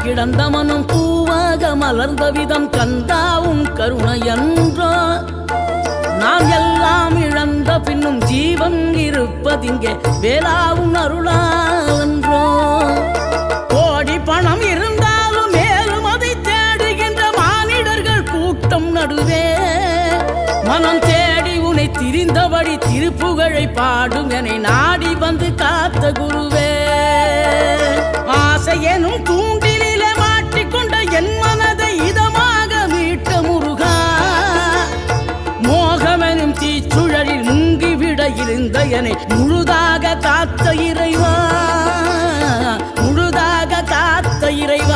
கிடந்த மனம் பூவாக மலர்ந்த விதம் கந்தாவும் கருணையன்றோ நாம் எல்லாம் இழந்த பின்னும் ஜீவன் இருப்பதிங்கே வேளாவும் அருளாவென்றோ கோடி பணம் இருந்தாலும் மேலும் அதை தேடுகின்ற மானிடர்கள் கூட்டம் நடுவே மனம் தேடி உனை திரிந்தபடி திருப்புகழை பாடும் என்னை நாடி வந்து காத்த குருவே ஆசை எனும் தூண்டிலே மாட்டிக்கொண்ட என் மனதை இதமாக மீட்ட முருகா மோகமெனும் தீச்சுழலில் முங்கிவிட இருந்த என்னை முழுதாக காத்த இறைவா முழுதாக காத்த இறைவா